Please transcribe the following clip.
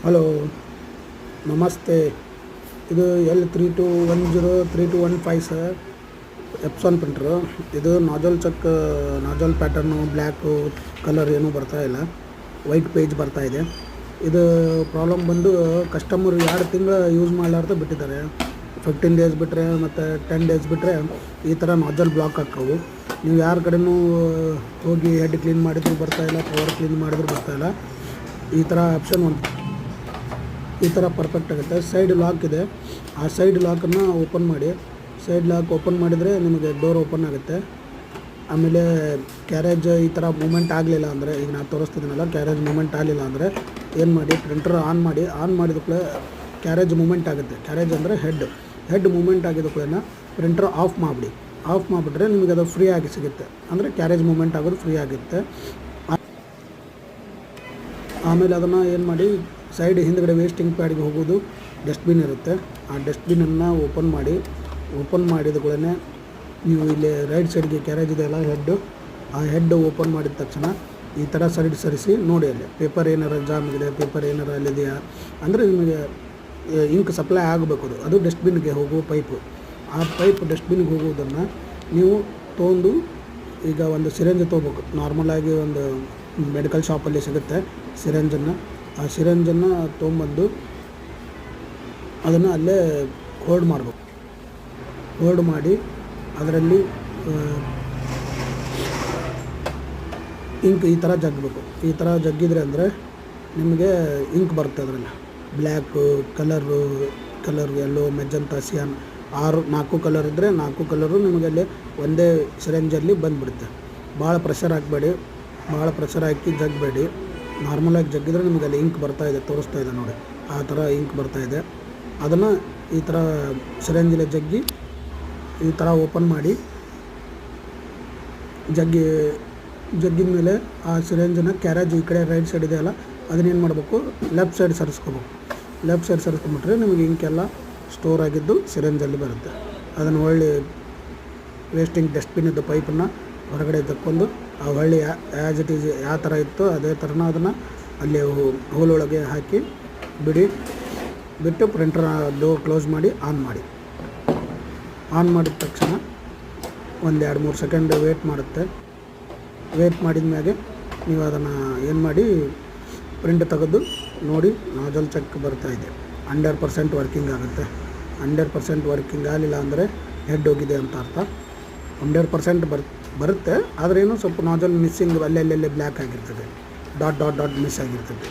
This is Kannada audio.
ಹಲೋ, ನಮಸ್ತೆ. ಇದು L32103215 ಸರ್, ಎಪ್ಸಾನ್ ಪ್ರಿಂಟ್ರು. ಇದು nozzle check, nozzle pattern black colour ಏನೂ ಬರ್ತಾಯಿಲ್ಲ, ವೈಟ್ ಪೇಜ್ ಬರ್ತಾಯಿದೆ. ಇದು ಪ್ರಾಬ್ಲಮ್ ಬಂದು ಕಸ್ಟಮರ್ 2 ತಿಂಗಳು ಯೂಸ್ ಮಾಡಲಾರ್ದೆ ಬಿಟ್ಟಿದ್ದಾರೆ. 15 ಡೇಸ್ ಬಿಟ್ಟರೆ ಮತ್ತು 10 ಡೇಸ್ ಬಿಟ್ಟರೆ ಈ ಥರ ನಾಜಲ್ ಬ್ಲಾಕ್ ಹಾಕವು. ನೀವು ಯಾರ ಕಡೆಯೂ ಹೋಗಿ ಹೆಡ್ ಕ್ಲೀನ್ ಮಾಡಿದ್ರು ಬರ್ತಾಯಿಲ್ಲ, ಪವರ್ ಕ್ಲೀನ್ ಮಾಡಿದ್ರು ಬರ್ತಾಯಿಲ್ಲ. ಈ ಥರ ಆಪ್ಷನ್ ಈ ಥರ ಪರ್ಫೆಕ್ಟ್ ಆಗುತ್ತೆ. ಸೈಡ್ ಲಾಕ್ ಇದೆ, ಆ ಸೈಡ್ ಲಾಕನ್ನು ಓಪನ್ ಮಾಡಿ. ಸೈಡ್ ಲಾಕ್ ಓಪನ್ ಮಾಡಿದರೆ ನಿಮಗೆ ಡೋರ್ ಓಪನ್ ಆಗುತ್ತೆ. ಆಮೇಲೆ ಕ್ಯಾರೇಜ್ ಈ ಥರ ಮೂಮೆಂಟ್ ಆಗಲಿಲ್ಲ ಅಂದರೆ, ಈಗ ನಾನು ತೋರಿಸ್ತಿದ್ದೀನಲ್ಲ, ಕ್ಯಾರೇಜ್ ಮೂಮೆಂಟ್ ಆಗಲಿಲ್ಲ ಅಂದರೆ ಏನು ಮಾಡಿ, ಪ್ರಿಂಟರ್ ಆನ್ ಮಾಡಿದ ಕೂಡಲೇ ಕ್ಯಾರೇಜ್ ಮೂಮೆಂಟ್ ಆಗುತ್ತೆ. ಕ್ಯಾರೇಜ್ ಅಂದರೆ ಹೆಡ್ ಮೂಮೆಂಟ್ ಆಗಿದ ಕೂಡಲೇ ಪ್ರಿಂಟರ್ ಆಫ್ ಮಾಡಿಬಿಟ್ರೆ ನಿಮಗೆ ಅದು ಫ್ರೀ ಆಗಿ ಸಿಗುತ್ತೆ. ಅಂದರೆ ಕ್ಯಾರೇಜ್ ಮೂಮೆಂಟ್ ಆಗೋದು ಫ್ರೀ ಆಗುತ್ತೆ. ಆಮೇಲೆ ಅದನ್ನು ಏನು ಮಾಡಿ, ಸೈಡ್ ಹಿಂದ್ಗಡೆ ವೇಸ್ಟಿಂಗ್ ಪ್ಯಾಡ್ಗೆ ಹೋಗೋದು ಡಸ್ಟ್ಬಿನ್ ಇರುತ್ತೆ. ಆ ಡಸ್ಟ್ಬಿನನ್ನು ಓಪನ್ ಮಾಡಿದ ಕೂಡಲೇ ನೀವು ಇಲ್ಲಿ ರೈಟ್ ಸೈಡ್ಗೆ ಕ್ಯಾರೇಜ್ ಇದೆಯಲ್ಲ, ಆ ಹೆಡ್ ಓಪನ್ ಮಾಡಿದ ತಕ್ಷಣ ಈ ಥರ ಸರಿಸಿ ನೋಡಿ. ಅಲ್ಲಿ ಪೇಪರ್ ಏನಾರು ಜಾಮ್ ಇದೆ, ಪೇಪರ್ ಏನಾರು ಅಲ್ಲಿದೆಯಾ ಅಂದರೆ ನಿಮಗೆ ಇಂಕ್ ಸಪ್ಲೈ ಆಗಬೇಕು. ಅದು ಡಸ್ಟ್ಬಿನ್ಗೆ ಹೋಗುವ ಪೈಪು. ಆ ಪೈಪ್ ಡಸ್ಟ್ಬಿನ್ಗೆ ಹೋಗೋದನ್ನು ನೀವು ತೊಗೊಂಡು, ಈಗ ಒಂದು ಸಿರೆಂಜ್ ತೊಗೋಬೇಕು. ನಾರ್ಮಲಾಗಿ ಒಂದು ಮೆಡಿಕಲ್ ಶಾಪಲ್ಲಿ ಸಿಗುತ್ತೆ ಸಿರೆಂಜನ್ನು. ಆ ಸಿರೆಂಜನ್ನು ತೊಗೊಂಬಂದು ಅದನ್ನು ಅಲ್ಲೇ ಹೋಲ್ಡ್ ಮಾಡಬೇಕು. ಹೋಲ್ಡ್ ಮಾಡಿ ಅದರಲ್ಲಿ ಇಂಕ್ ಈ ಥರ ಜಗ್ಗಬೇಕು. ಈ ಥರ ಜಗ್ಗಿದ್ರೆ ಅಂದರೆ ನಿಮಗೆ ಇಂಕ್ ಬರುತ್ತೆ. ಅದರಲ್ಲಿ black colour yellow, magenta, Xi'an 4 colour ಇದ್ದರೆ 4 ಕಲರು ನಿಮಗೆ ಅಲ್ಲಿ ಒಂದೇ ಸಿರೆಂಜಲ್ಲಿ ಬಂದುಬಿಡುತ್ತೆ. ಭಾಳ ಪ್ರೆಷರ್ ಹಾಕಿ ಜಗ್ಗಬೇಡಿ. ನಾರ್ಮಲಾಗಿ ಜಗ್ಗಿದ್ರೆ ನಿಮಗೆ ಅಲ್ಲಿ ಇಂಕ್ ಬರ್ತಾಯಿದೆ, ತೋರಿಸ್ತಾ ಇದೆ ನೋಡಿ. ಆ ಥರ ಇಂಕ್ ಬರ್ತಾಯಿದೆ. ಅದನ್ನು ಈ ಥರ ಸಿರೆಂಜಲ್ಲಿ ಜಗ್ಗಿ ಈ ಥರ ಓಪನ್ ಮಾಡಿ, ಜಗ್ಗಿದ ಮೇಲೆ ಆ ಸಿರೆಂಜನ್ನು ಕ್ಯಾರೇಜ್ ಈ ಕಡೆ ರೈಟ್ ಸೈಡ್ ಇದೆಯಲ್ಲ, ಅದನ್ನೇನು ಮಾಡಬೇಕು, ಲೆಫ್ಟ್ ಸೈಡ್ ಸರಿಸ್ಕೋಬೇಕು. ಲೆಫ್ಟ್ ಸೈಡ್ ಸರಿಸ್ಕೊಂಬಿಟ್ರೆ ನಿಮಗೆ ಇಂಕೆಲ್ಲ ಸ್ಟೋರ್ ಆಗಿದ್ದು ಸಿರೆಂಜಲ್ಲಿ ಬರುತ್ತೆ. ಅದನ್ನು ಒಳ್ಳೆ ವೇಸ್ಟಿಂಗ್ ಡಸ್ಟ್ಬಿನ್ನಿದ್ದು ಪೈಪನ್ನು ಹೊರಗಡೆ ತಕ್ಕೊಂಡು ಆ ಹೊಳ್ಳಿ ಆ್ಯಸ್ ಇಟ್ ಈಸ್ ಯಾವ ಥರ ಇತ್ತು ಅದೇ ಥರನ ಅದನ್ನು ಅಲ್ಲಿ ಹೋಲೊಳಗೆ ಹಾಕಿ ಬಿಟ್ಟು ಪ್ರಿಂಟರ್ ಡೋರ್ ಕ್ಲೋಸ್ ಮಾಡಿ ಆನ್ ಮಾಡಿದ ತಕ್ಷಣ ಒಂದು 2-3 ಸೆಕೆಂಡ್ ವೇಟ್ ಮಾಡುತ್ತೆ. ವೇಟ್ ಮಾಡಿದ ಮ್ಯಾಗೆ ನೀವು ಅದನ್ನು ಏನು ಮಾಡಿ, ಪ್ರಿಂಟ್ ತೆಗೆದು ನೋಡಿ. ನಾಜಲ್ ಚೆಕ್ ಬರ್ತಾಯಿದೆ, 100% ವರ್ಕಿಂಗ್ ಆಗುತ್ತೆ. 100% ವರ್ಕಿಂಗ್ ಆಗಲಿಲ್ಲ ಅಂದರೆ ಹೆಡ್ ಹೋಗಿದೆ ಅಂತ ಅರ್ಥ. 100% ಬರುತ್ತೆ, ಆದರೆ ಏನೋ ಸ್ವಲ್ಪ ನಾಜಲ್ ಮಿಸ್ಸಿಂಗ್, ಅಲ್ಲೆಲ್ಲೆಲ್ಲೇ ಬ್ಲ್ಯಾಕ್ ಆಗಿರ್ತದೆ, ಡಾಟ್ ಮಿಸ್ ಆಗಿರ್ತದೆ.